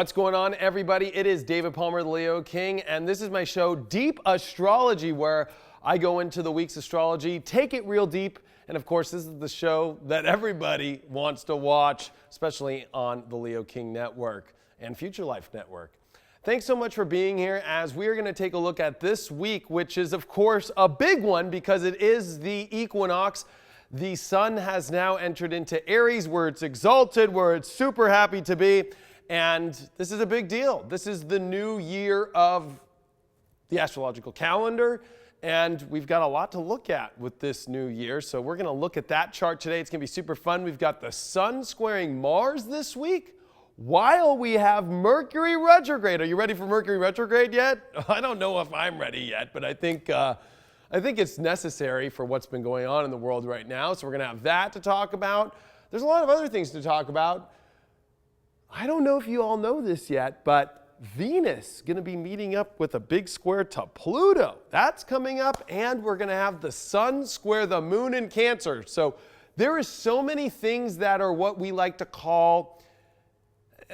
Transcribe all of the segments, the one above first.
What's going on, everybody? It is David Palmer, the Leo King, and this is my show, Deep Astrology, where I go into the week's astrology, take it real deep, and of course, this is the show that everybody wants to watch, especially on the Leo King Network and Future Life Network. Thanks so much for being here as we are going to take a look at this week, which is, of course, a big one because it is the equinox. The sun has now entered into Aries, where it's exalted, where it's super happy to be. And this is a big deal. This is the new year of the astrological calendar, and we've got a lot to look at with this new year. So we're going to look at that chart today. It's going to be super fun. We've got the sun squaring Mars this week while we have Mercury Retrograde. Are you ready for Mercury Retrograde yet? I don't know if I'm ready yet, but I think it's necessary for what's been going on in the world right now. So we're going to have that to talk about. There's a lot of other things to talk about. I don't know if you all know this yet, but Venus is going to be meeting up with a big square to Pluto. That's coming up, and we're going to have the sun square the moon in Cancer. So there is so many things that are what we like to call,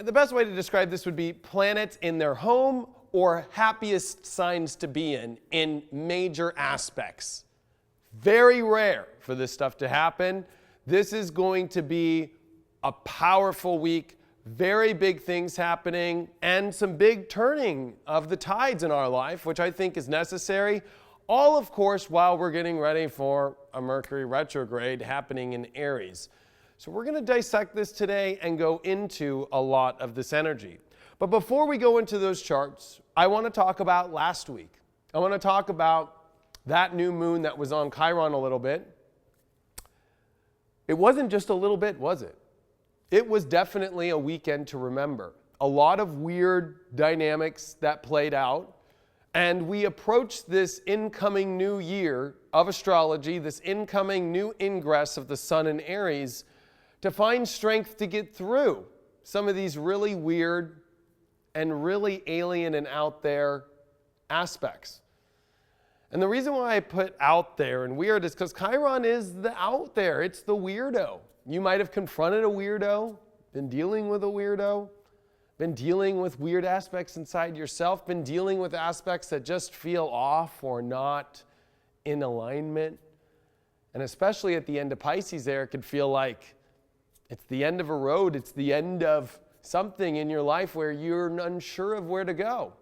the best way to describe this would be planets in their home or happiest signs to be in major aspects. Very rare for this stuff to happen. This is going to be a powerful week. Very big things happening and some big turning of the tides in our life, which I think is necessary. All, of course, while we're getting ready for a Mercury retrograde happening in Aries. So we're going to dissect this today and go into a lot of this energy. But before we go into those charts, I want to talk about last week. I want to talk about that new moon that was on Chiron a little bit. It wasn't just a little bit, was it? It was definitely a weekend to remember. A lot of weird dynamics that played out. And we approached this incoming new year of astrology, this incoming new ingress of the sun in Aries, to find strength to get through some of these really weird and really alien and out there aspects. And the reason why I put out there and weird is because Chiron is the out there. It's the weirdo. You might have confronted a weirdo, been dealing with a weirdo, been dealing with weird aspects inside yourself, been dealing with aspects that just feel off or not in alignment. And especially at the end of Pisces there, it could feel like it's the end of a road, it's the end of something in your life where you're unsure of where to go.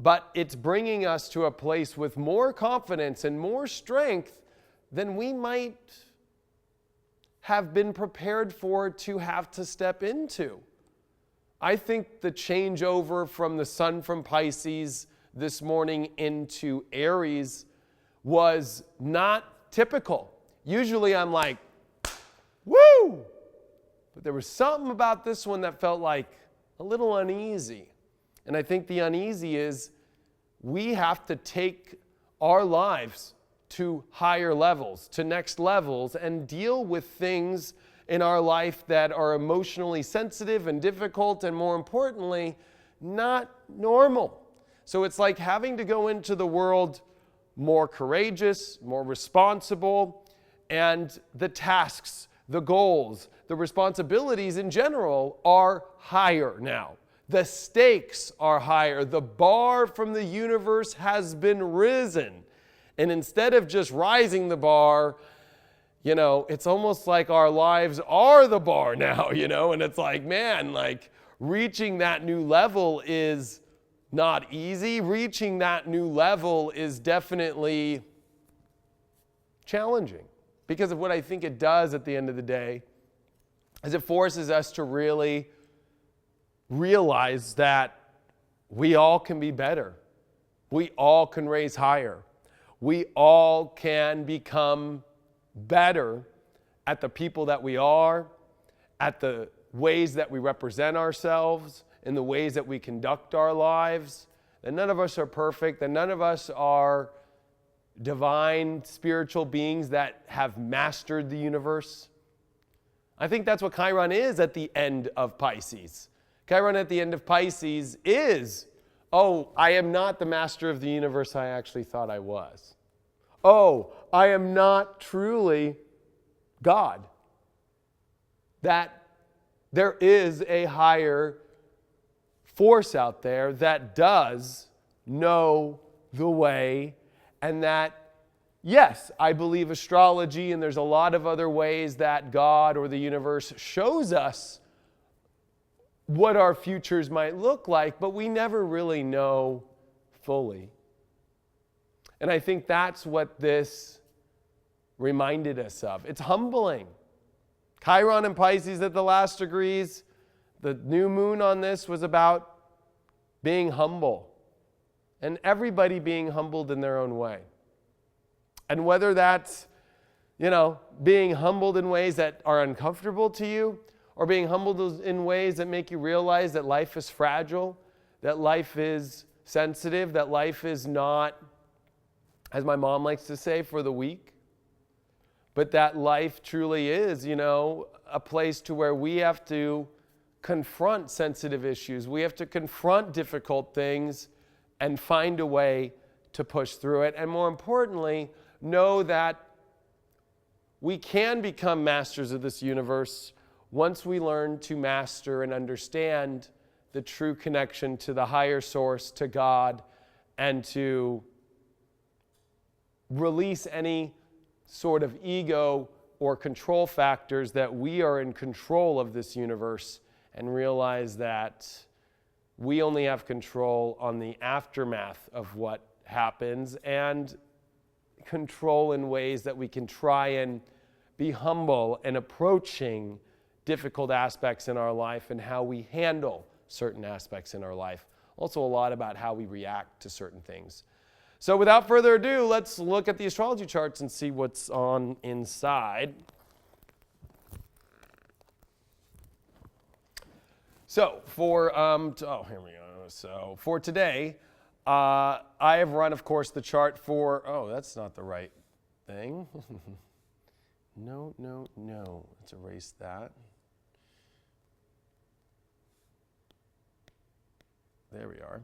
But it's bringing us to a place with more confidence and more strength than we might have been prepared for to have to step into. I think the changeover from the sun from Pisces this morning into Aries was not typical. Usually I'm like, woo! But there was something about this one that felt like a little uneasy. And I think the uneasy is we have to take our lives to higher levels, to next levels, and deal with things in our life that are emotionally sensitive and difficult, and more importantly, not normal. So it's like having to go into the world more courageous, more responsible, and the tasks, the goals, the responsibilities in general are higher now. The stakes are higher. The bar from the universe has been risen. And instead of just rising the bar, it's almost like our lives are the bar now, and it's like, man, like reaching that new level is not easy. Reaching that new level is definitely challenging because of what I think it does at the end of the day, is it forces us to really realize that we all can be better. We all can raise higher. We all can become better at the people that we are, at the ways that we represent ourselves, in the ways that we conduct our lives. That none of us are perfect, that none of us are divine spiritual beings that have mastered the universe. I think that's what Chiron is at the end of Pisces. Chiron at the end of Pisces is, oh, I am not the master of the universe I actually thought I was. Oh, I am not truly God. That there is a higher force out there that does know the way, and that, yes, I believe astrology, and there's a lot of other ways that God or the universe shows us what our futures might look like, but we never really know fully. And I think that's what this reminded us of. It's humbling. Chiron and Pisces at the last degrees, the new moon on this was about being humble. And everybody being humbled in their own way. And whether that's, being humbled in ways that are uncomfortable to you, or being humbled in ways that make you realize that life is fragile, that life is sensitive, that life is not, as my mom likes to say, for the weak, but that life truly is, a place to where we have to confront sensitive issues. We have to confront difficult things and find a way to push through it. And more importantly, know that we can become masters of this universe once we learn to master and understand the true connection to the higher source, to God, and to release any sort of ego or control factors that we are in control of this universe, and realize that we only have control on the aftermath of what happens, and control in ways that we can try and be humble in approaching difficult aspects in our life and how we handle certain aspects in our life. Also a lot about how we react to certain things. So without further ado, let's look at the astrology charts and see what's on inside. So for here we go. So for today, I have run, of course, the chart for. Oh, that's not the right thing. No. Let's erase that. There we are.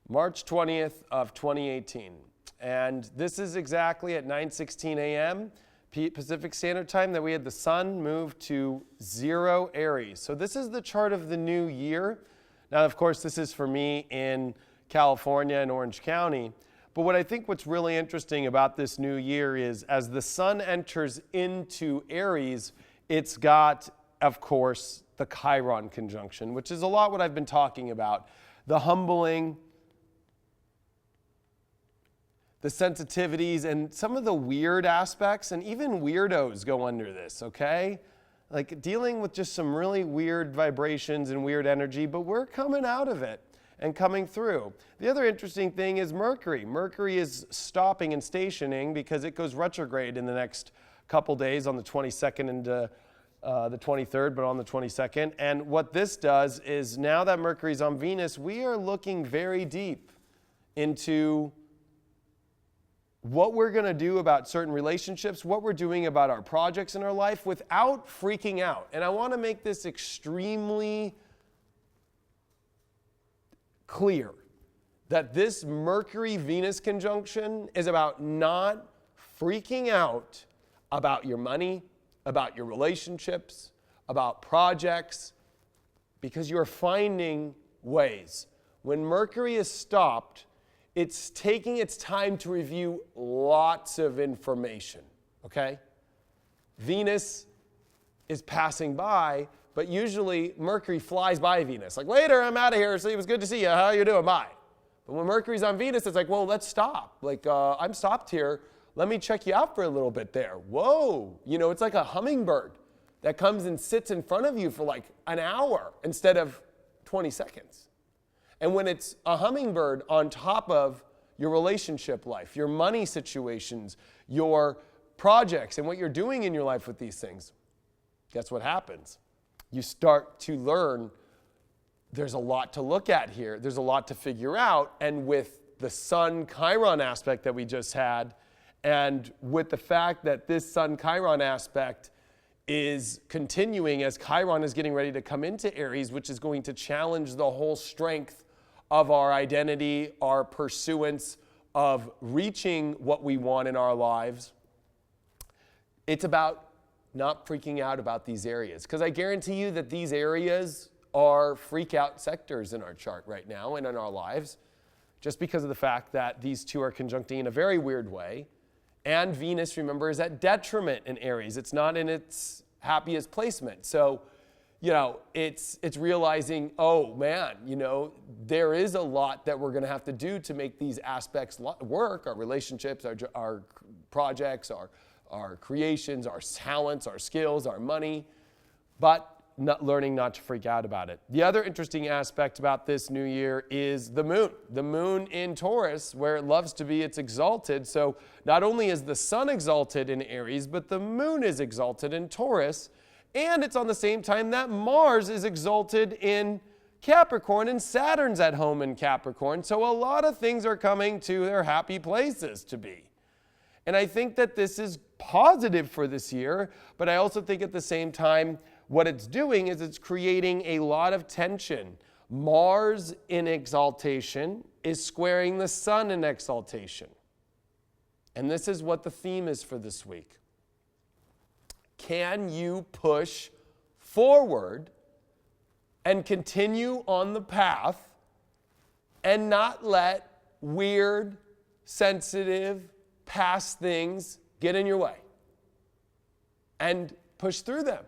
March 20th of 2018. And this is exactly at 9:16 a.m. Pacific Standard Time that we had the sun move to 0 Aries. So this is the chart of the new year. Now, of course, this is for me in California and Orange County. But what I think what's really interesting about this new year is as the sun enters into Aries, it's got, of course, the Chiron conjunction, which is a lot what I've been talking about. The humbling, the sensitivities, and some of the weird aspects, and even weirdos go under this, okay? Like dealing with just some really weird vibrations and weird energy, but we're coming out of it and coming through. The other interesting thing is Mercury. Mercury is stopping and stationing because it goes retrograde in the next couple days on the 22nd and the 23rd, but on the 22nd. And what this does is now that Mercury's on Venus, we are looking very deep into what we're going to do about certain relationships, what we're doing about our projects in our life without freaking out. And I want to make this extremely clear that this Mercury-Venus conjunction is about not freaking out about your money, about your relationships, about projects, because you're finding ways. When Mercury is stopped, it's taking its time to review lots of information, okay? Venus is passing by, but usually Mercury flies by Venus. Like, later, I'm out of here, so it was good to see you. How you doing? Bye. But when Mercury's on Venus, it's like, well, let's stop. Like, I'm stopped here. Let me check you out for a little bit there. Whoa. It's like a hummingbird that comes and sits in front of you for like an hour instead of 20 seconds. And when it's a hummingbird on top of your relationship life, your money situations, your projects, and what you're doing in your life with these things, guess what happens? You start to learn there's a lot to look at here. There's a lot to figure out. And with the Sun-Chiron aspect that we just had, and with the fact that this Sun-Chiron aspect is continuing as Chiron is getting ready to come into Aries, which is going to challenge the whole strength of our identity, our pursuance of reaching what we want in our lives. It's about not freaking out about these areas. Because I guarantee you that these areas are freak out sectors in our chart right now and in our lives, just because of the fact that these two are conjuncting in a very weird way. And Venus, remember, is at detriment in Aries. It's not in its happiest placement. So, it's realizing, oh man, there is a lot that we're going to have to do to make these aspects work, our relationships, our projects, our creations, our talents, our skills, our money, but learning not to freak out about it. The other interesting aspect about this new year is the moon. The moon in Taurus, where it loves to be, it's exalted. So not only is the sun exalted in Aries, but the moon is exalted in Taurus. And it's on the same time that Mars is exalted in Capricorn and Saturn's at home in Capricorn. So a lot of things are coming to their happy places to be. And I think that this is positive for this year, but I also think at the same time, what it's doing is it's creating a lot of tension. Mars in exaltation is squaring the sun in exaltation. And this is what the theme is for this week. Can you push forward and continue on the path and not let weird, sensitive, past things get in your way? And push through them.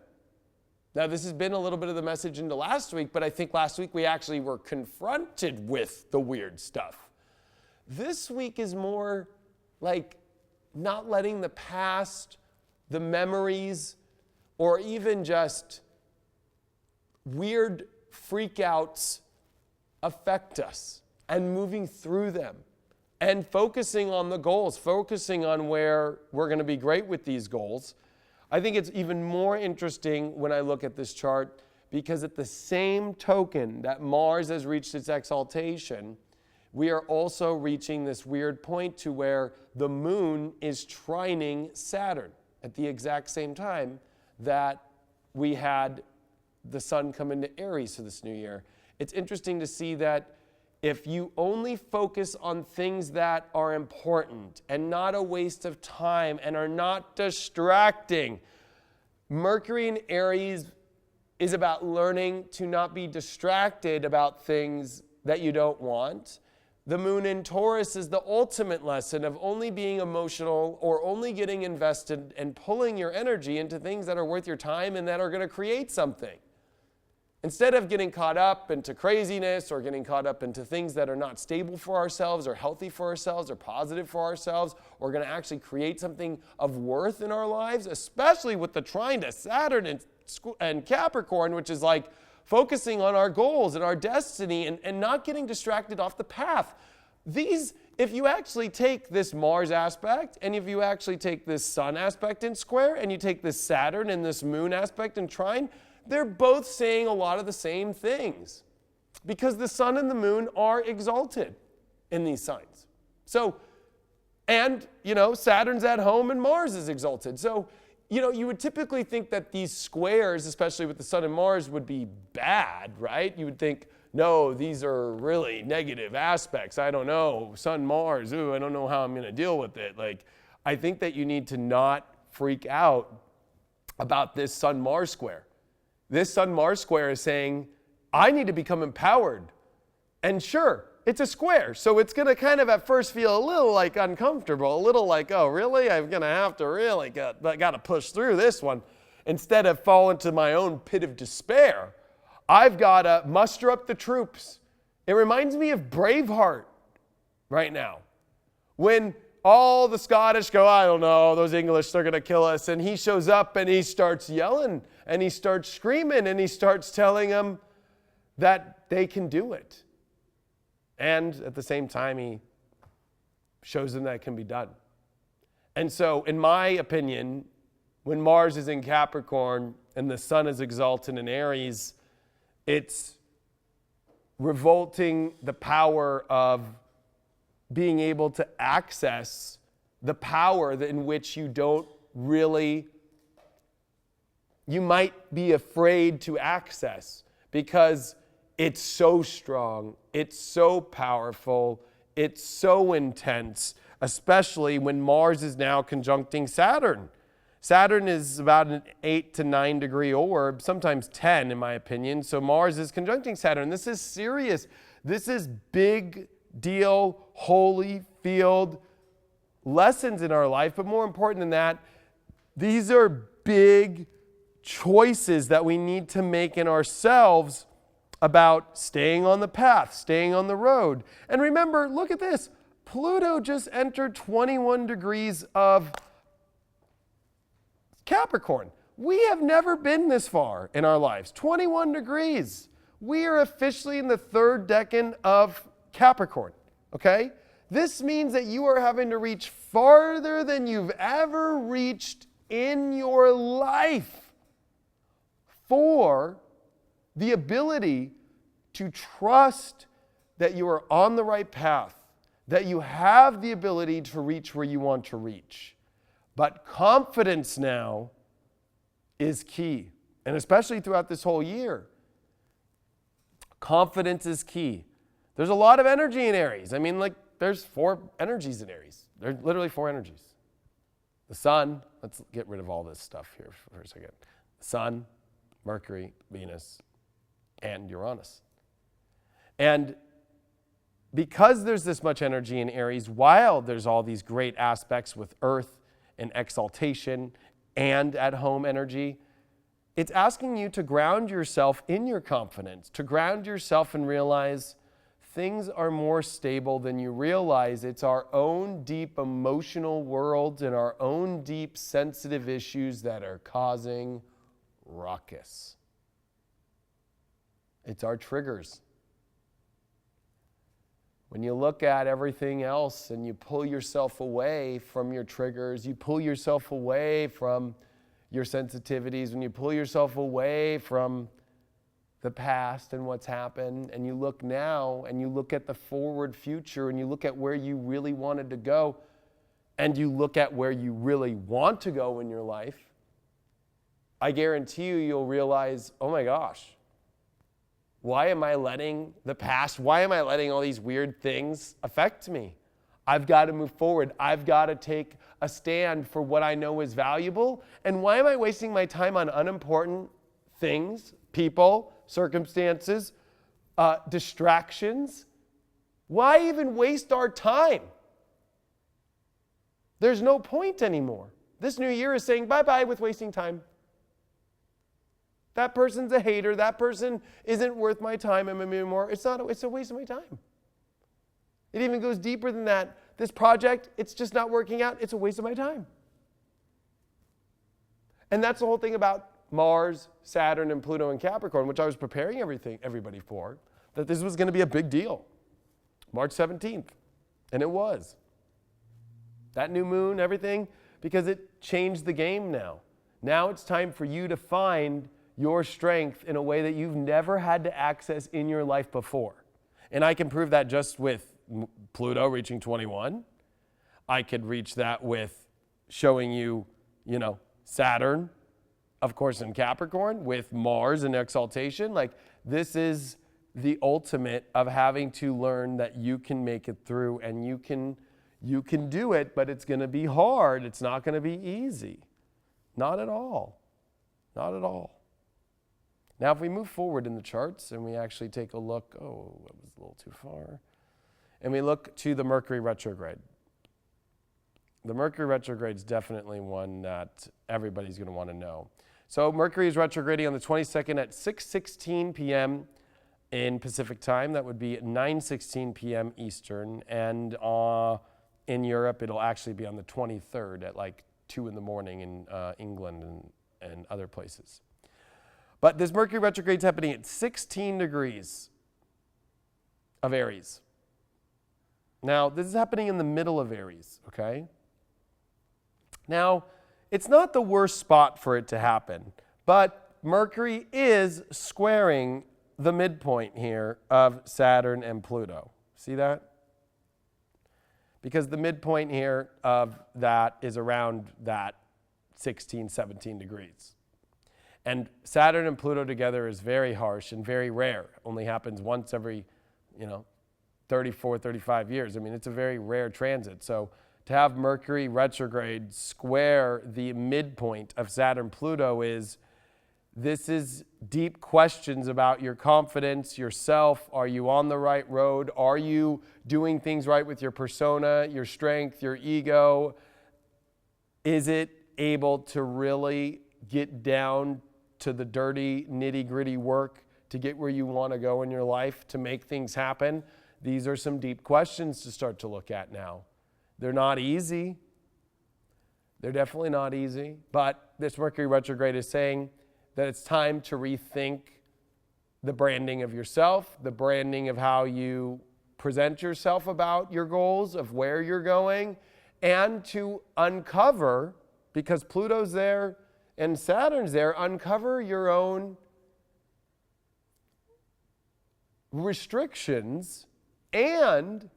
Now, this has been a little bit of the message into last week, but I think last week we actually were confronted with the weird stuff. This week is more like not letting the past, the memories, or even just weird freakouts affect us, and moving through them and focusing on the goals, focusing on where we're going to be great with these goals. I think it's even more interesting when I look at this chart because at the same token that Mars has reached its exaltation, we are also reaching this weird point to where the moon is trining Saturn at the exact same time that we had the sun come into Aries for this new year. It's interesting to see that if you only focus on things that are important and not a waste of time and are not distracting, Mercury in Aries is about learning to not be distracted about things that you don't want. The moon in Taurus is the ultimate lesson of only being emotional or only getting invested and pulling your energy into things that are worth your time and that are going to create something. Instead of getting caught up into craziness or getting caught up into things that are not stable for ourselves or healthy for ourselves or positive for ourselves or going to actually create something of worth in our lives, especially with the trine to Saturn and Capricorn, which is like focusing on our goals and our destiny and not getting distracted off the path. If you actually take this Mars aspect and if you actually take this Sun aspect in square and you take this Saturn and this Moon aspect in trine, they're both saying a lot of the same things because the sun and the moon are exalted in these signs. So, and, Saturn's at home and Mars is exalted. So, you would typically think that these squares, especially with the sun and Mars, would be bad, right? You would think, no, these are really negative aspects. I don't know, sun, Mars, I don't know how I'm going to deal with it. I think that you need to not freak out about this sun-Mars square. This Sun-Mars square is saying, I need to become empowered. And sure, it's a square, so it's going to kind of at first feel a little uncomfortable, a little like, oh, really? I'm going to have to really got to push through this one. Instead of fall into my own pit of despair, I've got to muster up the troops. It reminds me of Braveheart right now. When all the Scottish go, I don't know, those English, they're going to kill us. And he shows up and he starts yelling and he starts screaming and he starts telling them that they can do it. And at the same time, he shows them that it can be done. And so, in my opinion, when Mars is in Capricorn and the sun is exalted in Aries, it's revolting the power of being able to access the power in which you might be afraid to access because it's so strong, it's so powerful, it's so intense, especially when Mars is now conjuncting Saturn. Saturn is about an 8 to 9 degree orb, sometimes 10 in my opinion. So Mars is conjuncting Saturn. This is serious. This is big deal, holy field lessons in our life. But more important than that, these are big choices that we need to make in ourselves about staying on the path, staying on the road. And remember, look at this. Pluto just entered 21 degrees of Capricorn. We have never been this far in our lives. 21 degrees. We are officially in the third decan of Capricorn, okay? This means that you are having to reach farther than you've ever reached in your life for the ability to trust that you are on the right path, that you have the ability to reach where you want to reach. But confidence now is key, and especially throughout this whole year. Confidence is key. There's a lot of energy in Aries. I mean, like, there's 4 energies in Aries. There's literally 4 energies. The sun, let's get rid of all this stuff here for a second. The sun, Mercury, Venus, and Uranus. And because there's this much energy in Aries, while there's all these great aspects with Earth and exaltation and at-home energy, it's asking you to ground yourself in your confidence, to ground yourself and realize things are more stable than you realize. It's our own deep emotional worlds and our own deep sensitive issues that are causing ruckus. It's our triggers. When you look at everything else and you pull yourself away from your triggers, you pull yourself away from your sensitivities, when you pull yourself away from the past and what's happened, and you look now and you look at the forward future and you look at where you really wanted to go and you look at where you really want to go in your life, I guarantee you'll realize, oh my gosh, why am I letting the past, why am I letting all these weird things affect me? I've got to move forward. I've got to take a stand for what I know is valuable. And why am I wasting my time on unimportant things, people, circumstances, distractions? Why even waste our time? There's no point anymore. This new year is saying bye-bye with wasting time. That person's a hater. That person isn't worth my time anymore. It's a waste of my time. It even goes deeper than that. This project, it's just not working out. It's a waste of my time. And that's the whole thing about Mars, Saturn, and Pluto and Capricorn, which I was preparing everybody for, that this was going to be a big deal. March 17th. And it was. That new moon, everything, because it changed the game now. Now it's time for you to find your strength in a way that you've never had to access in your life before. And I can prove that just with Pluto reaching 21. I could reach that with showing you, Saturn, of course, in Capricorn, with Mars in exaltation. Like, this is the ultimate of having to learn that you can make it through and you can do it, but it's going to be hard. It's not going to be easy. Not at all. Not at all. Now, if we move forward in the charts and we actually take a look, that was a little too far, and we look to the Mercury Retrograde. The Mercury Retrograde is definitely one that everybody's going to want to know. So Mercury is retrograding on the 22nd at 6:16 p.m. in Pacific time. That would be 9:16 p.m. Eastern. And in Europe, it'll actually be on the 23rd at like 2 in the morning in England and other places. But this Mercury retrograde is happening at 16 degrees of Aries. Now, this is happening in the middle of Aries, okay? Now, it's not the worst spot for it to happen, but Mercury is squaring the midpoint here of Saturn and Pluto. See that? Because the midpoint here of that is around that 16, 17 degrees. And Saturn and Pluto together is very harsh and very rare. Only happens once every, 34, 35 years. I mean, it's a very rare transit. So to have Mercury retrograde square the midpoint of Saturn-Pluto this is deep questions about your confidence, yourself. Are you on the right road? Are you doing things right with your persona, your strength, your ego? Is it able to really get down to the dirty, nitty-gritty work to get where you want to go in your life, to make things happen? These are some deep questions to start to look at now. They're not easy. They're definitely not easy. But this Mercury retrograde is saying that it's time to rethink the branding of yourself, the branding of how you present yourself about your goals, of where you're going, and to uncover, because Pluto's there and Saturn's there, uncover your own restrictions and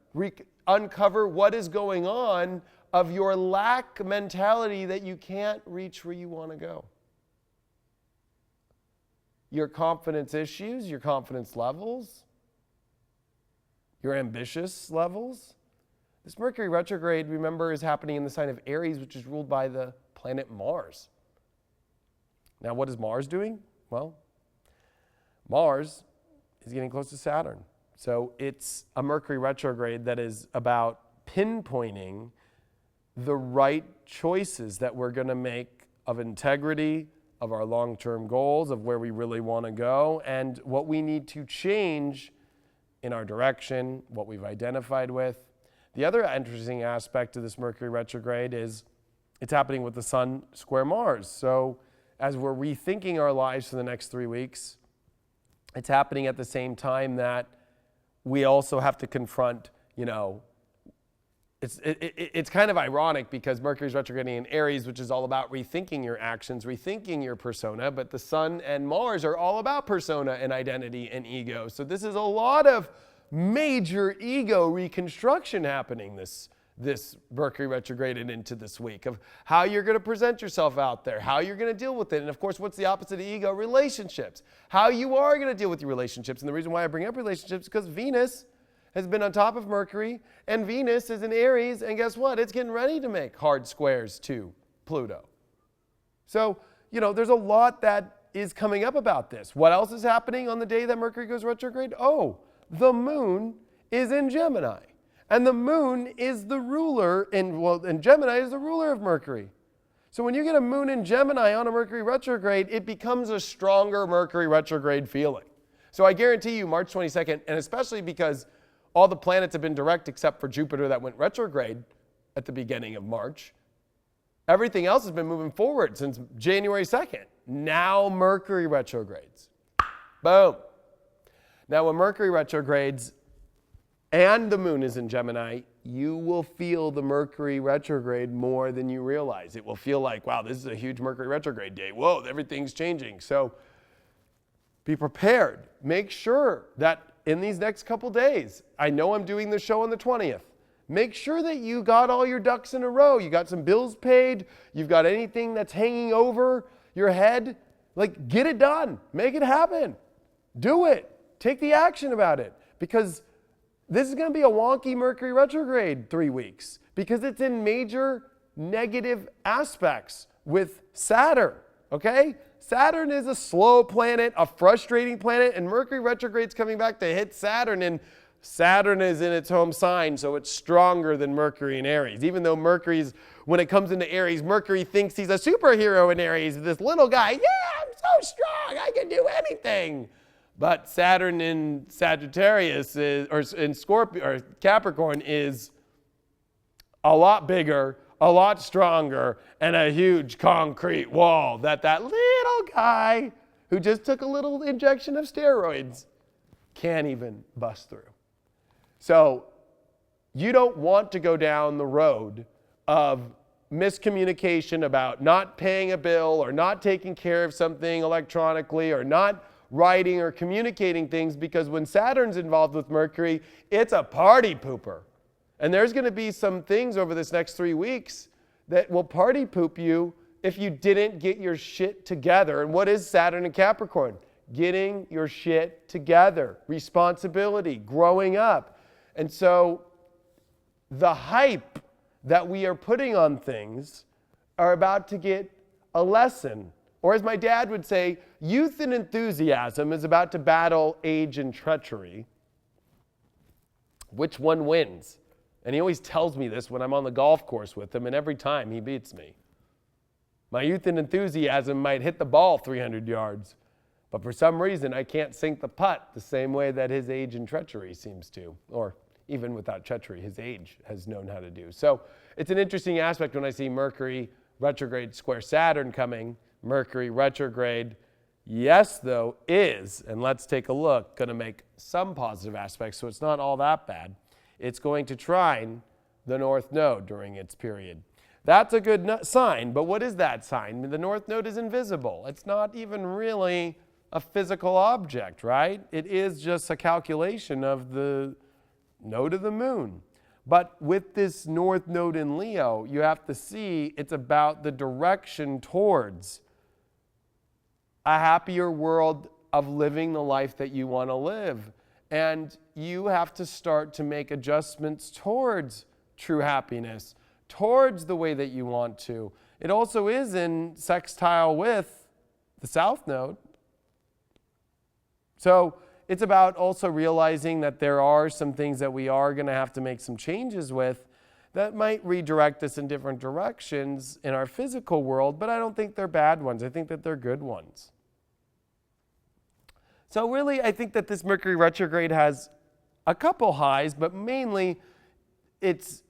uncover what is going on of your lack mentality that you can't reach where you want to go. Your confidence issues, your confidence levels, your ambitious levels. This Mercury retrograde, remember, is happening in the sign of Aries, which is ruled by the planet Mars. Now, what is Mars doing? Well, Mars is getting close to Saturn. So it's a Mercury retrograde that is about pinpointing the right choices that we're going to make of integrity, of our long-term goals, of where we really want to go, and what we need to change in our direction, what we've identified with. The other interesting aspect of this Mercury retrograde is it's happening with the Sun square Mars. So as we're rethinking our lives for the next 3 weeks, it's happening at the same time that we also have to confront, it's kind of ironic because Mercury's retrograding in Aries, which is all about rethinking your actions, rethinking your persona, but the Sun and Mars are all about persona and identity and ego. So this is a lot of major ego reconstruction happening this Mercury retrograded into this week, of how you're going to present yourself out there, how you're going to deal with it. And of course, what's the opposite of ego? Relationships. How you are going to deal with your relationships. And the reason why I bring up relationships is because Venus has been on top of Mercury, and Venus is in Aries, and guess what? It's getting ready to make hard squares to Pluto. So, there's a lot that is coming up about this. What else is happening on the day that Mercury goes retrograde? Oh, the moon is in Gemini. And the moon is the ruler, and Gemini is the ruler of Mercury. So when you get a moon in Gemini on a Mercury retrograde, it becomes a stronger Mercury retrograde feeling. So I guarantee you March 22nd, and especially because all the planets have been direct except for Jupiter that went retrograde at the beginning of March, everything else has been moving forward since January 2nd. Now Mercury retrogrades. Boom. Now when Mercury retrogrades and the moon is in Gemini, you will feel the Mercury retrograde more than you realize. It will feel like, wow, this is a huge Mercury retrograde day. Whoa, everything's changing. So be prepared. Make sure that in these next couple days, I know I'm doing the show on the 20th. Make sure that you got all your ducks in a row. You got some bills paid. You've got anything that's hanging over your head. Get it done. Make it happen. Do it. Take the action about it. Because this is going to be a wonky Mercury retrograde 3 weeks, because it's in major negative aspects with Saturn, okay? Saturn is a slow planet, a frustrating planet, and Mercury retrograde's coming back to hit Saturn, and Saturn is in its home sign, so it's stronger than Mercury in Aries. Even though Mercury's, when it comes into Aries, Mercury thinks he's a superhero in Aries, this little guy, yeah, I'm so strong, I can do anything. But Saturn in Sagittarius in Scorpio or Capricorn is a lot bigger, a lot stronger, and a huge concrete wall that little guy who just took a little injection of steroids can't even bust through. So you don't want to go down the road of miscommunication about not paying a bill or not taking care of something electronically or not writing or communicating things, because when Saturn's involved with Mercury, it's a party pooper. And there's going to be some things over this next 3 weeks that will party poop you if you didn't get your shit together. And what is Saturn in Capricorn? Getting your shit together, responsibility, growing up. And so the hype that we are putting on things are about to get a lesson. Or as my dad would say, youth and enthusiasm is about to battle age and treachery. Which one wins? And he always tells me this when I'm on the golf course with him, and every time he beats me. My youth and enthusiasm might hit the ball 300 yards, but for some reason I can't sink the putt the same way that his age and treachery seems to. Or even without treachery, his age has known how to do. So it's an interesting aspect when I see Mercury retrograde square Saturn coming. Mercury retrograde, yes, though, is, and let's take a look, going to make some positive aspects, so it's not all that bad. It's going to trine the North Node during its period. That's a good sign, but what is that sign? The North Node is invisible. It's not even really a physical object, right? It is just a calculation of the node of the moon. But with this North Node in Leo, you have to see it's about the direction towards a happier world of living the life that you want to live. And you have to start to make adjustments towards true happiness, towards the way that you want to. It also is in sextile with the South Node. So it's about also realizing that there are some things that we are going to have to make some changes with that might redirect us in different directions in our physical world, but I don't think they're bad ones. I think that they're good ones. So really, I think that this Mercury retrograde has a couple highs, but mainly it's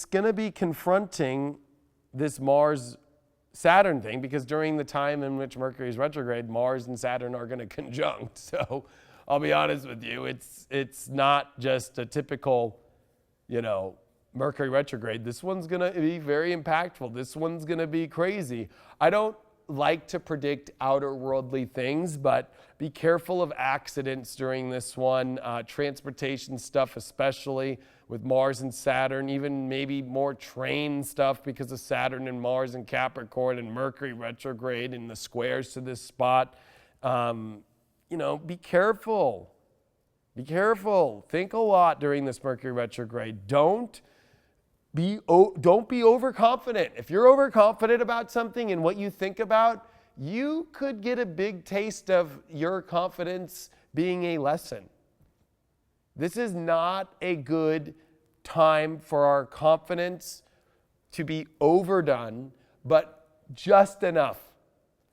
going to be confronting this Mars-Saturn thing, because during the time in which Mercury is retrograde, Mars and Saturn are going to conjunct. So I'll be honest with you, it's not just a typical, Mercury retrograde. This one's going to be very impactful. This one's going to be crazy. I don't like to predict outer worldly things, but be careful of accidents during this one, transportation stuff especially with Mars and Saturn, even maybe more train stuff because of Saturn and Mars and Capricorn and Mercury retrograde and the squares to this spot. Be careful. Be careful. Think a lot during this Mercury retrograde. Don't be overconfident. If you're overconfident about something and what you think about, you could get a big taste of your confidence being a lesson. This is not a good time for our confidence to be overdone, but just enough.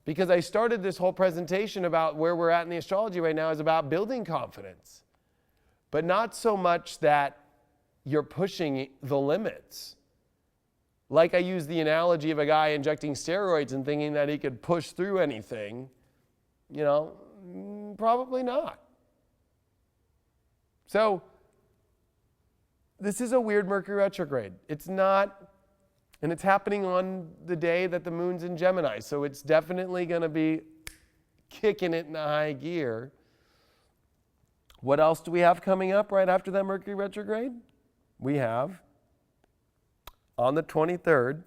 Because I started this whole presentation about where we're at in the astrology right now is about building confidence, but not so much that you're pushing the limits. Like I use the analogy of a guy injecting steroids and thinking that he could push through anything. Probably not. So this is a weird Mercury retrograde. It's not, and it's happening on the day that the moon's in Gemini. So it's definitely going to be kicking it in a high gear. What else do we have coming up right after that Mercury retrograde? We have, on the 23rd,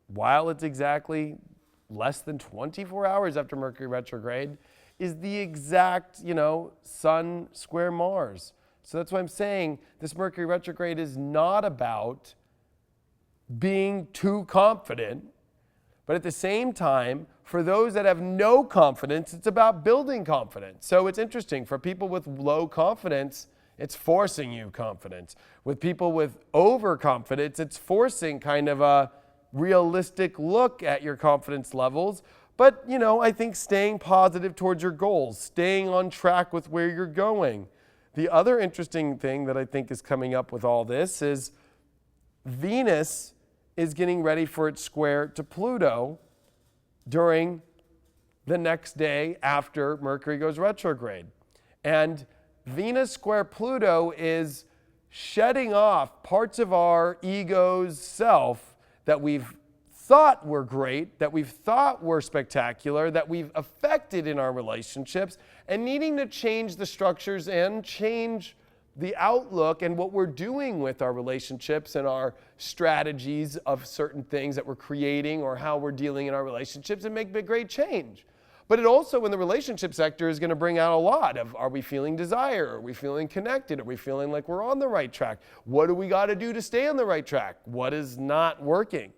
while it's exactly less than 24 hours after Mercury retrograde, is the exact, Sun square Mars. So that's why I'm saying this Mercury retrograde is not about being too confident, but at the same time, for those that have no confidence, it's about building confidence. So it's interesting. For people with low confidence, it's forcing you confidence. With people with overconfidence, it's forcing kind of a realistic look at your confidence levels. But, I think staying positive towards your goals, staying on track with where you're going. The other interesting thing that I think is coming up with all this is Venus is getting ready for its square to Pluto during the next day after Mercury goes retrograde. And Venus square Pluto is shedding off parts of our ego's self that we've thought were great, that we've thought were spectacular, that we've affected in our relationships, and needing to change the structures and change the outlook and what we're doing with our relationships and our strategies of certain things that we're creating or how we're dealing in our relationships and make a great change. But it also, in the relationship sector, is going to bring out a lot of, are we feeling desire? Are we feeling connected? Are we feeling like we're on the right track? What do we got to do to stay on the right track? What is not working?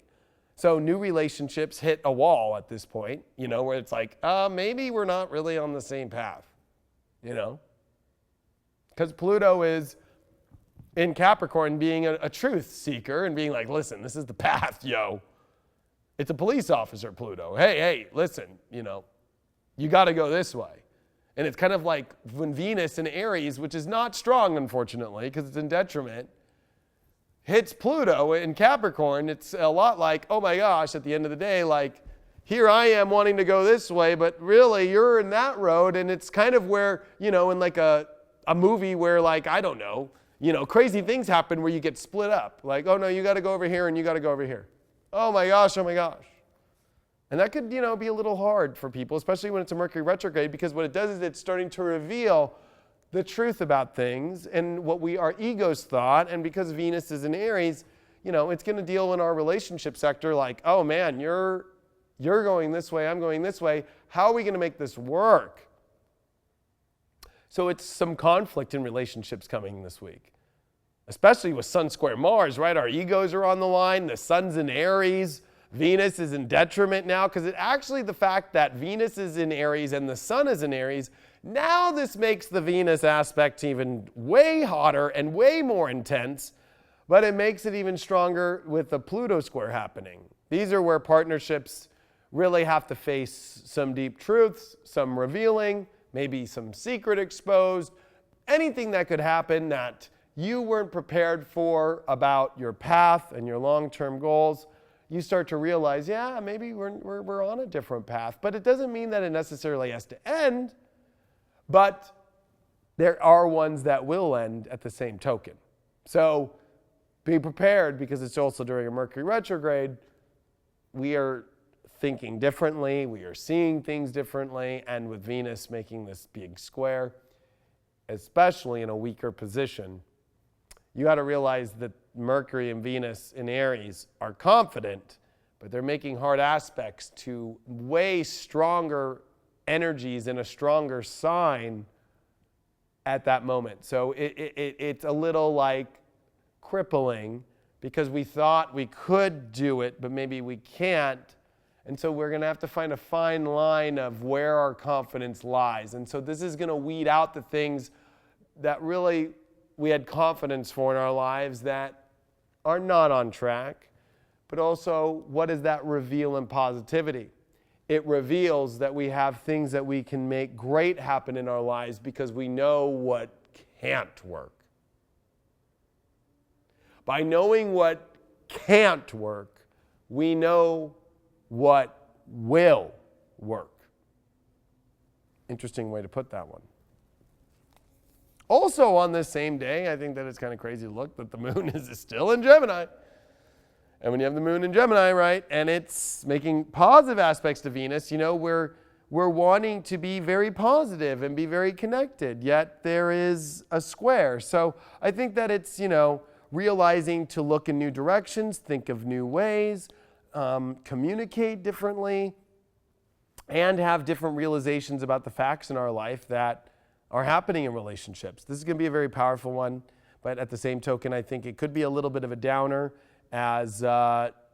So new relationships hit a wall at this point, where it's like, maybe we're not really on the same path, Because Pluto is in Capricorn being a truth seeker and being like, listen, this is the path, yo. It's a police officer, Pluto. Hey, listen, you got to go this way. And it's kind of like when Venus in Aries, which is not strong, unfortunately, because it's in detriment, hits Pluto in Capricorn, it's a lot like, oh my gosh, at the end of the day, like, here I am wanting to go this way, but really you're in that road. And it's kind of where, in like a movie where, like, I don't know, crazy things happen where you get split up. Like, oh no, you got to go over here and you got to go over here. Oh my gosh. And that could, be a little hard for people, especially when it's a Mercury retrograde, because what it does is it's starting to reveal the truth about things and what our egos thought. And because Venus is in Aries, it's going to deal in our relationship sector like, oh man, you're going this way, I'm going this way. How are we going to make this work? So it's some conflict in relationships coming this week, especially with Sun square Mars, right? Our egos are on the line. The Sun's in Aries. Venus is in detriment now, because the fact that Venus is in Aries and the Sun is in Aries, now this makes the Venus aspect even way hotter and way more intense, but it makes it even stronger with the Pluto square happening. These are where partnerships really have to face some deep truths, some revealing, maybe some secret exposed, anything that could happen that you weren't prepared for about your path and your long-term goals. You start to realize, yeah, maybe we're on a different path, but it doesn't mean that it necessarily has to end. But there are ones that will end at the same token. So be prepared, because it's also during a Mercury retrograde. We are thinking differently. We are seeing things differently. And with Venus making this big square, especially in a weaker position, you got to realize that Mercury and Venus in Aries are confident, but they're making hard aspects to way stronger energies in a stronger sign at that moment. So it's a little like crippling, because we thought we could do it, but maybe we can't. And so we're going to have to find a fine line of where our confidence lies. And so this is going to weed out the things that really we had confidence for in our lives that are not on track. But also, what does that reveal in positivity? It reveals that we have things that we can make great happen in our lives because we know what can't work. By knowing what can't work, we know what will work. Interesting way to put that one. Also on this same day, I think that it's kind of crazy to look, but the moon is still in Gemini. And when you have the moon in Gemini, right, and it's making positive aspects to Venus, we're wanting to be very positive and be very connected, yet there is a square. So I think that it's, realizing to look in new directions, think of new ways, communicate differently, and have different realizations about the facts in our life that are happening in relationships. This is going to be a very powerful one, but at the same token, I think it could be a little bit of a downer, as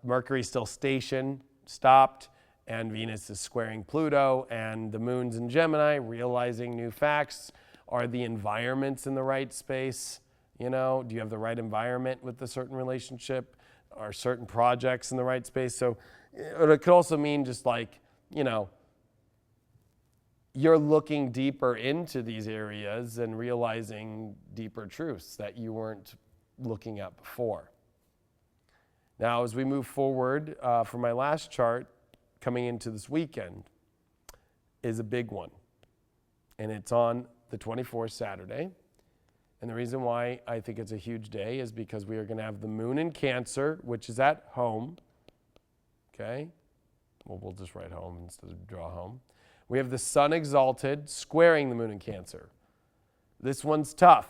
Mercury still stopped, and Venus is squaring Pluto, and the moon's in Gemini, realizing new facts. Are the environments in the right space? Do you have the right environment with a certain relationship? Are certain projects in the right space? So it could also mean just like, you're looking deeper into these areas and realizing deeper truths that you weren't looking at before. Now, as we move forward, for my last chart, coming into this weekend is a big one. And it's on the 24th, Saturday. And the reason why I think it's a huge day is because we are going to have the moon in Cancer, which is at home. Okay? Well, we'll just write home instead of draw home. We have the sun exalted, squaring the moon in Cancer. This one's tough.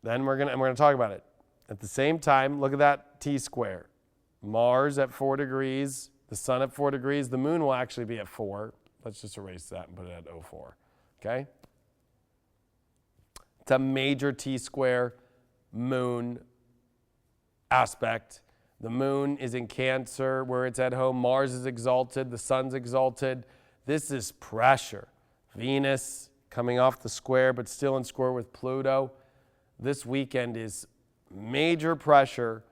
Then we're going to talk about it. At the same time, look at that T-square. Mars at 4 degrees the sun at 4 degrees. The moon will actually be at 4. Let's just erase that and put it at 04. Okay? It's a major T-square moon aspect. The moon is in Cancer where it's at home. Mars is exalted. The sun's exalted. This is pressure. Venus coming off the square but still in square with Pluto. This weekend is major pressure,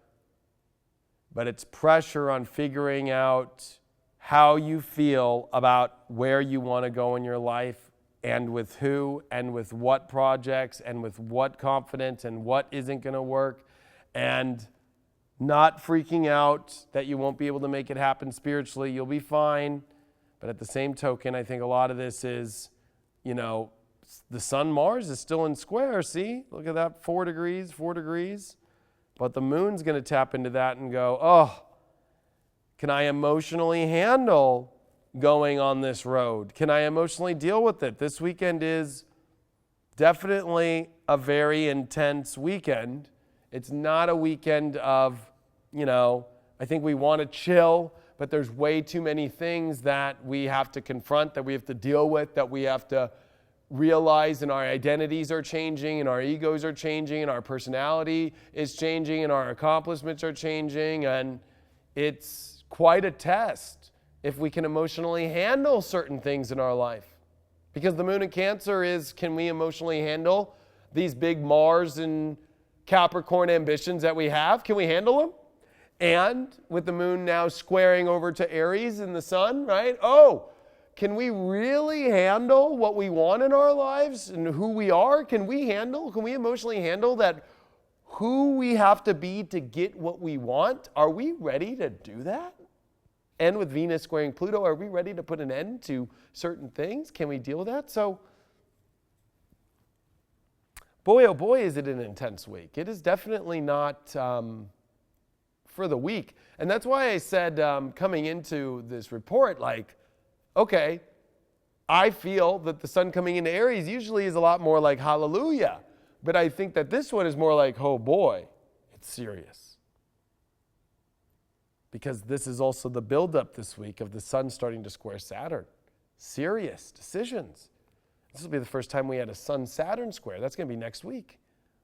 but it's pressure on figuring out how you feel about where you want to go in your life and with who and with what projects and with what confidence and what isn't going to work, and not freaking out that you won't be able to make it happen spiritually. You'll be fine. But at the same token, I think a lot of this is, the sun, Mars is still in square. See, look at that, 4 degrees. But the moon's going to tap into that and go, oh, can I emotionally handle going on this road? Can I emotionally deal with it? This weekend is definitely a very intense weekend. It's not a weekend of, I think we want to chill, but there's way too many things that we have to confront, that we have to deal with, that we have to realize, and our identities are changing, and our egos are changing, and our personality is changing, and our accomplishments are changing, and it's quite a test if we can emotionally handle certain things in our life. Because the moon in Cancer is, can we emotionally handle these big Mars and Capricorn ambitions that we have? Can we handle them? And with the moon now squaring over to Aries and the sun, right? Oh, can we really handle what we want in our lives and who we are? Can we emotionally handle that who we have to be to get what we want? Are we ready to do that? And with Venus squaring Pluto, are we ready to put an end to certain things? Can we deal with that? So, boy, oh boy, is it an intense week. It is definitely not for the weak. And that's why I said coming into this report, okay, I feel that the sun coming into Aries usually is a lot more like hallelujah. But I think that this one is more like, oh boy, it's serious. Because this is also the buildup this week of the sun starting to square Saturn. Serious decisions. This will be the first time we had a Sun-Saturn square. That's going to be next week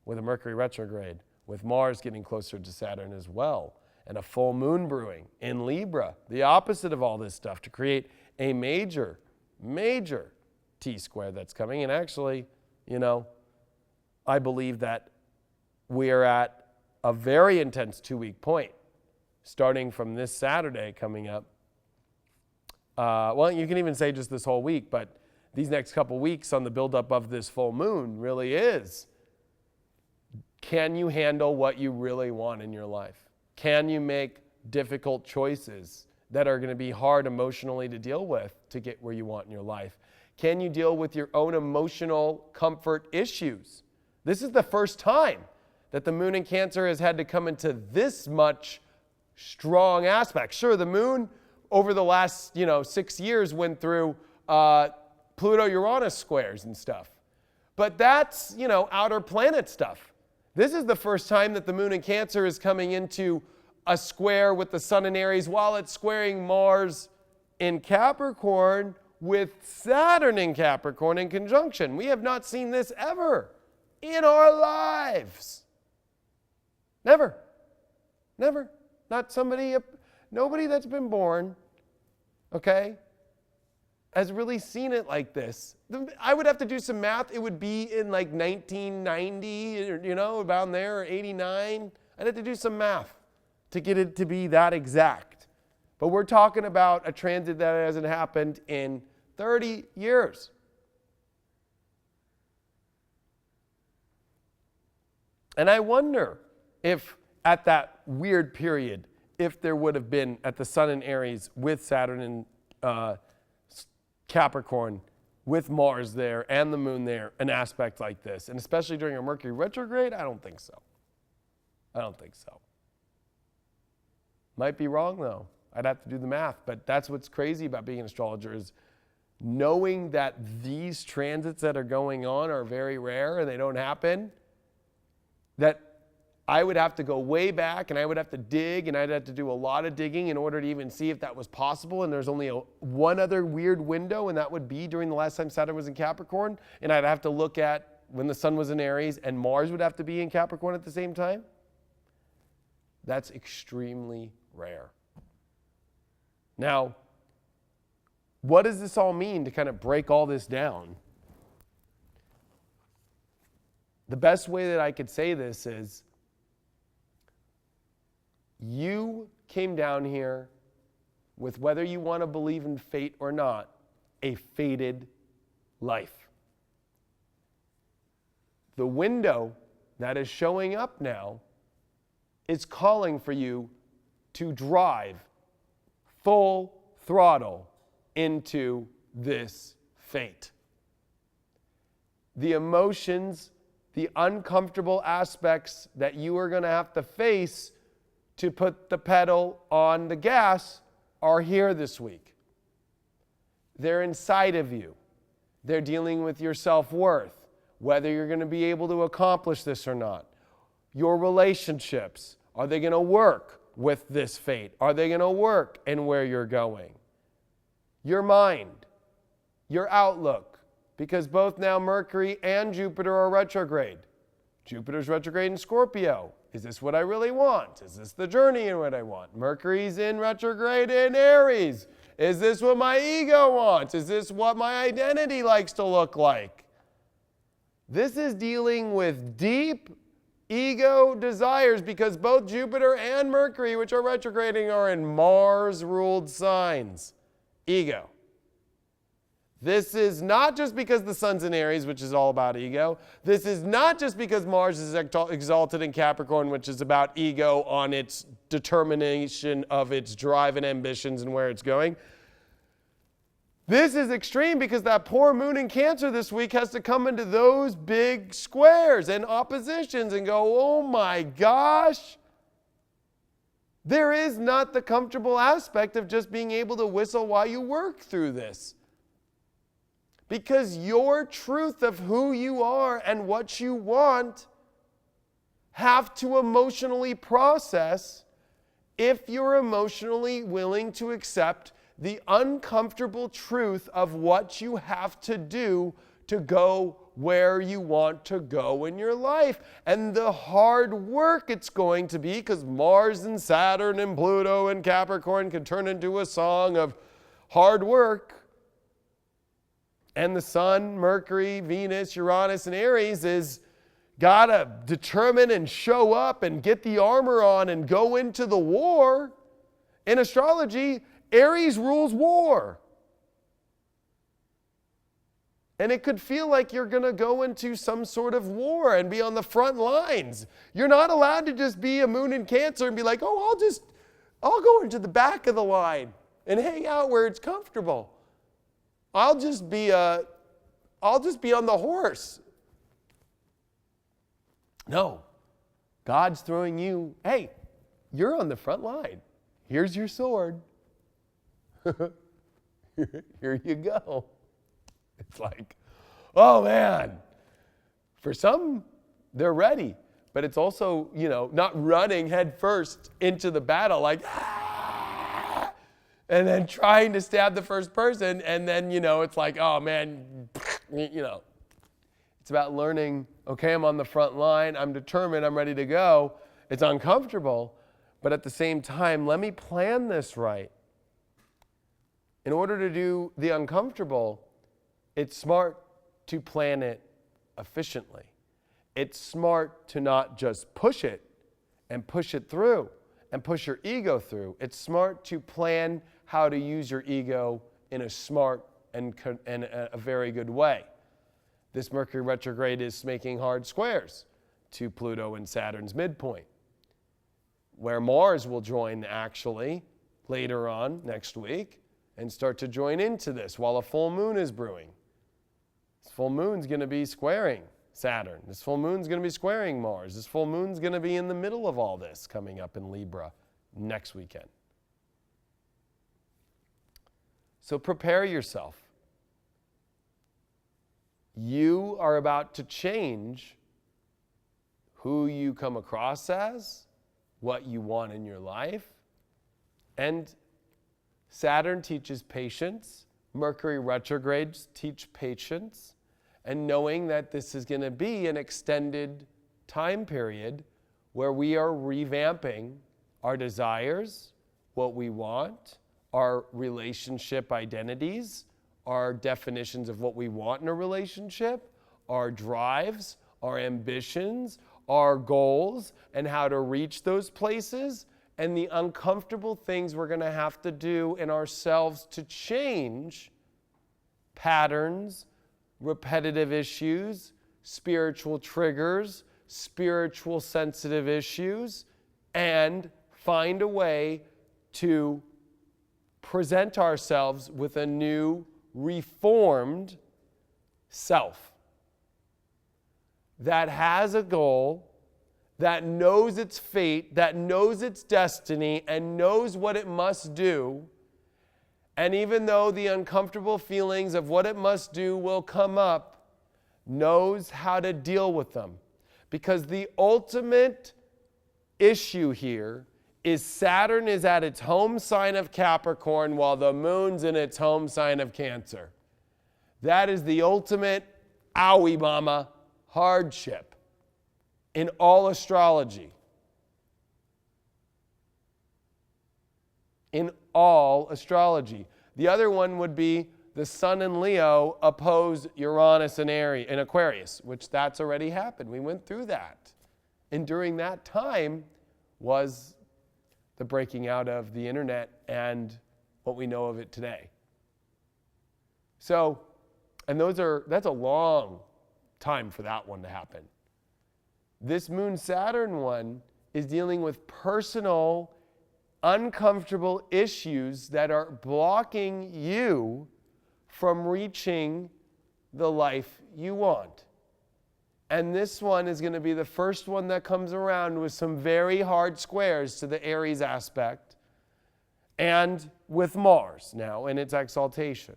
with a Mercury Retrograde, with Mars getting closer to Saturn as well, and a full moon brewing in Libra, the opposite of all this stuff, to create a major, major T-square that's coming. And actually, I believe that we are at a very intense 2-week point, starting from this Saturday coming up. Well, you can even say just this whole week, but these next couple weeks on the buildup of this full moon really is, can you handle what you really want in your life? Can you make difficult choices that are going to be hard emotionally to deal with to get where you want in your life? Can you deal with your own emotional comfort issues? This is the first time that the moon in Cancer has had to come into this much strong aspect. Sure, the moon over the last 6 years went through Pluto-Uranus squares and stuff. But that's, outer planet stuff. This is the first time that the moon in Cancer is coming into a square with the sun in Aries while it's squaring Mars in Capricorn with Saturn in Capricorn in conjunction. We have not seen this ever in our lives. Never. Never. Nobody that's been born, okay, has really seen it like this. I would have to do some math. It would be in 1990, about there, or 89. I'd have to do some math to get it to be that exact. But we're talking about a transit that hasn't happened in 30 years. And I wonder if at that weird period, if there would have been at the sun in Aries with Saturn in Capricorn, with Mars there and the moon there, an aspect like this. And especially during a Mercury retrograde, I don't think so. Might be wrong though. I'd have to do the math. But that's what's crazy about being an astrologer, is knowing that these transits that are going on are very rare and they don't happen, that I would have to go way back and I would have to dig and I'd have to do a lot of digging in order to even see if that was possible. And there's only one other weird window, and that would be during the last time Saturn was in Capricorn. And I'd have to look at when the sun was in Aries and Mars would have to be in Capricorn at the same time. That's extremely rare. Now, what does this all mean to kind of break all this down? The best way that I could say this is, you came down here with, whether you want to believe in fate or not, a fated life. The window that is showing up now is calling for you to drive full throttle into this fate. The emotions, the uncomfortable aspects that you are going to have to face to put the pedal on the gas are here this week. They're inside of you. They're dealing with your self-worth, whether you're going to be able to accomplish this or not. Your relationships, are they going to work with this fate? Are they going to work in where you're going? Your mind, your outlook, because both now Mercury and Jupiter are retrograde. Jupiter's retrograde in Scorpio. Is this what I really want? Is this the journey in what I want? Mercury's in retrograde in Aries. Is this what my ego wants? Is this what my identity likes to look like? This is dealing with deep ego desires, because both Jupiter and Mercury, which are retrograding, are in Mars-ruled signs. Ego. This is not just because the sun's in Aries, which is all about ego. This is not just because Mars is exalted in Capricorn, which is about ego on its determination of its drive and ambitions and where it's going. This is extreme because that poor moon in Cancer this week has to come into those big squares and oppositions and go, oh my gosh. There is not the comfortable aspect of just being able to whistle while you work through this. Because your truth of who you are and what you want have to emotionally process if you're emotionally willing to accept the uncomfortable truth of what you have to do to go where you want to go in your life. And the hard work it's going to be, because Mars and Saturn and Pluto and Capricorn can turn into a song of hard work. And the Sun, Mercury, Venus, Uranus, and Aries is gotta determine and show up and get the armor on and go into the war. In astrology, Aries rules war. And it could feel like you're going to go into some sort of war and be on the front lines. You're not allowed to just be a moon in Cancer and be like, oh, I'll go into the back of the line and hang out where it's comfortable. I'll just be on the horse. No. God's throwing you, hey, you're on the front line. Here's your sword. Here you go. It's like, oh man. For some, they're ready. But it's also, not running head first into the battle like, and then trying to stab the first person. And then, it's like, oh man, It's about learning, okay, I'm on the front line. I'm determined. I'm ready to go. It's uncomfortable. But at the same time, let me plan this right. In order to do the uncomfortable, it's smart to plan it efficiently. It's smart to not just push it and push it through and push your ego through. It's smart to plan how to use your ego in a smart and a very good way. This Mercury retrograde is making hard squares to Pluto and Saturn's midpoint, where Mars will join actually later on next week and start to join into this while a full moon is brewing. This full moon's going to be squaring Saturn. This full moon's going to be squaring Mars. This full moon's going to be in the middle of all this coming up in Libra next weekend. So prepare yourself. You are about to change who you come across as, what you want in your life. And Saturn teaches patience. Mercury retrogrades teach patience. And knowing that this is going to be an extended time period where we are revamping our desires, what we want, our relationship identities, our definitions of what we want in a relationship, our drives, our ambitions, our goals, and how to reach those places, and the uncomfortable things we're going to have to do in ourselves to change patterns, repetitive issues, spiritual triggers, spiritual sensitive issues, and find a way to present ourselves with a new, reformed self that has a goal, that knows its fate, that knows its destiny, and knows what it must do. And even though the uncomfortable feelings of what it must do will come up, knows how to deal with them. Because the ultimate issue here is Saturn is at its home sign of Capricorn while the moon's in its home sign of Cancer. That is the ultimate, owie mama, hardship in all astrology. In all astrology. The other one would be the Sun in Leo oppose Uranus and Aries in Aquarius, which that's already happened. We went through that. And during that time was the breaking out of the internet and what we know of it today. So, and that's a long time for that one to happen. This Moon-Saturn one is dealing with personal, uncomfortable issues that are blocking you from reaching the life you want. And this one is going to be the first one that comes around with some very hard squares to the Aries aspect and with Mars now in its exaltation.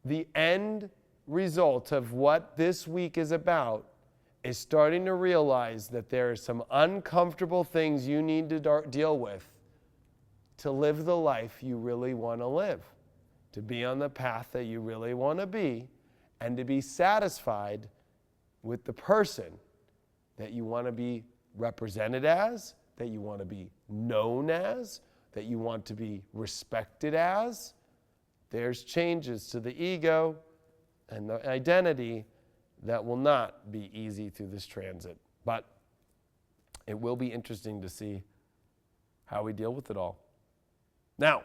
The end result of what this week is about is starting to realize that there are some uncomfortable things you need to deal with to live the life you really want to live, to be on the path that you really want to be, and to be satisfied with the person that you want to be represented as, that you want to be known as, that you want to be respected as. There's changes to the ego and the identity that will not be easy through this transit. But it will be interesting to see how we deal with it all. Now,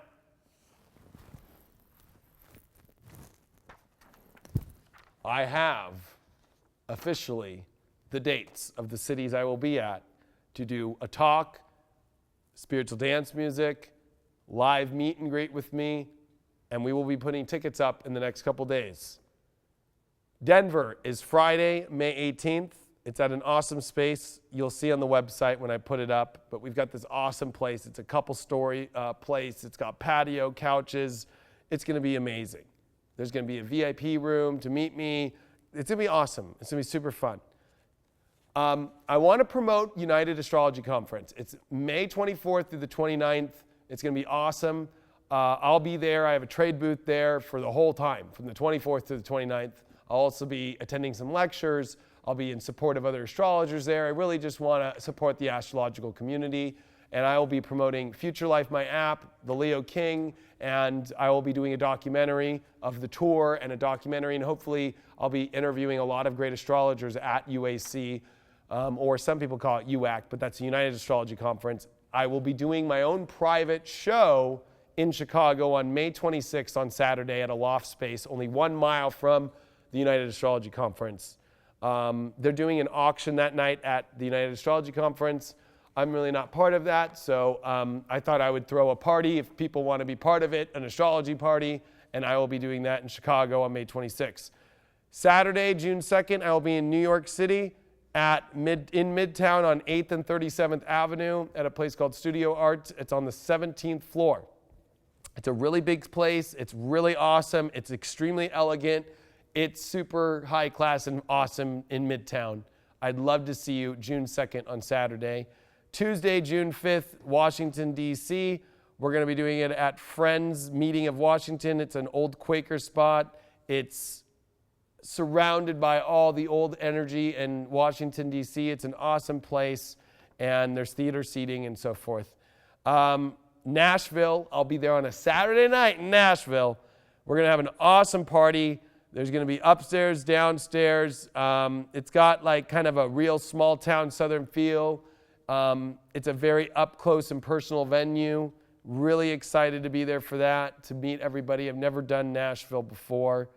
I have officially the dates of the cities I will be at to do a talk, spiritual dance music, live meet and greet with me, and we will be putting tickets up in the next couple days. Denver is Friday, May 18th. It's at an awesome space. You'll see on the website when I put it up, but we've got this awesome place. It's a couple-story place. It's got patio, couches. It's going to be amazing. There's going to be a VIP room to meet me. It's going to be awesome. It's going to be super fun. I want to promote United Astrology Conference. It's May 24th through the 29th. It's going to be awesome. I'll be there. I have a trade booth there for the whole time, from the 24th to the 29th. I'll also be attending some lectures. I'll be in support of other astrologers there. I really just want to support the astrological community. And I will be promoting Future Life, my app, The Leo King, and I will be doing a documentary of the tour and a documentary, and hopefully I'll be interviewing a lot of great astrologers at UAC, or some people call it UAC, but that's the United Astrology Conference. I will be doing my own private show in Chicago on May 26th on Saturday at a loft space, only 1 mile from the United Astrology Conference. They're doing an auction that night at the United Astrology Conference. I'm really not part of that, so I thought I would throw a party if people want to be part of it, an astrology party, and I will be doing that in Chicago on May 26th. Saturday, June 2nd, I will be in New York City in Midtown on 8th and 37th Avenue at a place called Studio Arts. It's on the 17th floor. It's a really big place. It's really awesome. It's extremely elegant. It's super high class and awesome in Midtown. I'd love to see you June 2nd on Saturday. Tuesday, June 5th, Washington, D.C. We're going to be doing it at Friends Meeting of Washington. It's an old Quaker spot. It's surrounded by all the old energy in Washington, D.C. It's an awesome place, and there's theater seating and so forth. Nashville, I'll be there on a Saturday night in Nashville. We're going to have an awesome party. There's going to be upstairs, downstairs. It's got like kind of a real small town southern feel. It's a very up close and personal venue. Really excited to be there for that, to meet everybody. I've never done Nashville before.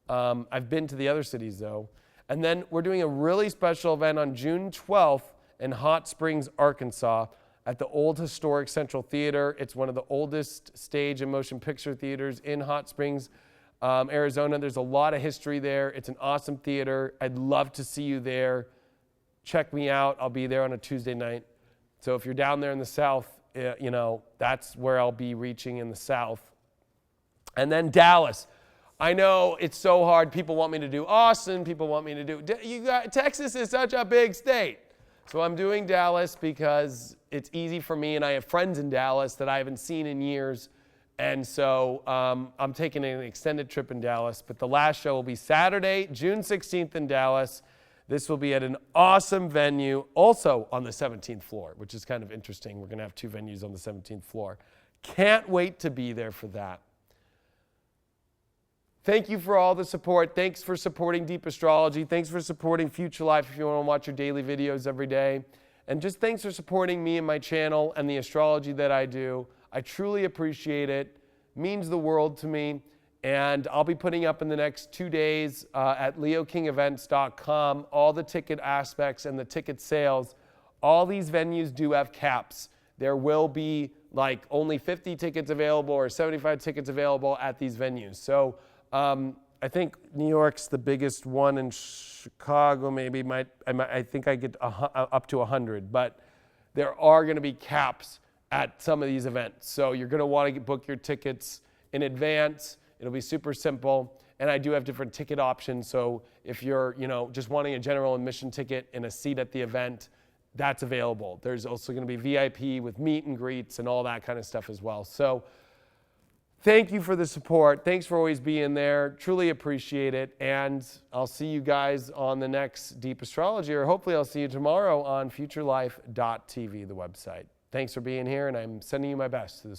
I've been to the other cities though. And then we're doing a really special event on June 12th in Hot Springs, Arkansas at the old historic Central Theater. It's one of the oldest stage and motion picture theaters in Hot Springs, Arizona. There's a lot of history there. It's an awesome theater. I'd love to see you there. Check me out. I'll be there on a Tuesday night. So if you're down there in the South, you know, that's where I'll be reaching in the South. And then Dallas. I know it's so hard. People want me to do Austin. People want me to do... Texas is such a big state. So I'm doing Dallas because it's easy for me, and I have friends in Dallas that I haven't seen in years. And so I'm taking an extended trip in Dallas. But the last show will be Saturday, June 16th in Dallas. This will be at an awesome venue, also on the 17th floor, which is kind of interesting. We're going to have 2 venues on the 17th floor. Can't wait to be there for that. Thank you for all the support. Thanks for supporting Deep Astrology. Thanks for supporting Future Life if you want to watch your daily videos every day. And just thanks for supporting me and my channel and the astrology that I do. I truly appreciate it. Means the world to me. And I'll be putting up in the next 2 days at leokingevents.com all the ticket aspects and the ticket sales. All these venues do have caps. There will be like only 50 tickets available or 75 tickets available at these venues. So I think New York's the biggest one, in Chicago maybe I think I get up to 100, but there are going to be caps at some of these events. So you're going to want to book your tickets in advance. It'll be super simple, and I do have different ticket options. So if you're, just wanting a general admission ticket and a seat at the event, that's available. There's also going to be VIP with meet and greets and all that kind of stuff as well. So thank you for the support. Thanks for always being there. Truly appreciate it. And I'll see you guys on the next Deep Astrology, or hopefully I'll see you tomorrow on futurelife.tv, the website. Thanks for being here, and I'm sending you my best to this